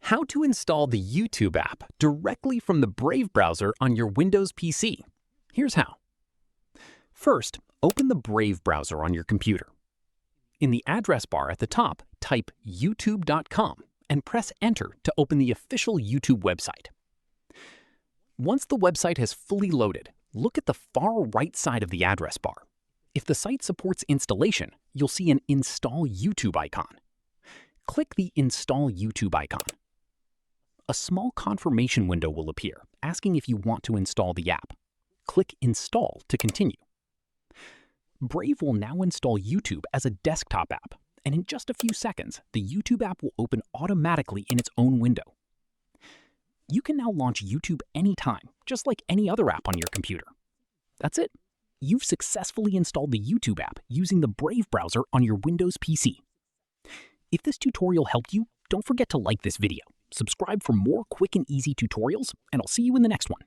How to install the YouTube app directly from the Brave browser on your Windows PC. Here's how. First, open the Brave browser on your computer. In the address bar at the top, type youtube.com and press Enter to open the official YouTube website. Once the website has fully loaded, look at the far right side of the address bar. If the site supports installation, you'll see an Install YouTube icon. Click the Install YouTube icon. A small confirmation window will appear, asking if you want to install the app. Click Install to continue. Brave will now install YouTube as a desktop app, and in just a few seconds, the YouTube app will open automatically in its own window. You can now launch YouTube anytime, just like any other app on your computer. That's it. You've successfully installed the YouTube app using the Brave browser on your Windows PC. If this tutorial helped you, don't forget to like this video, subscribe for more quick and easy tutorials, and I'll see you in the next one.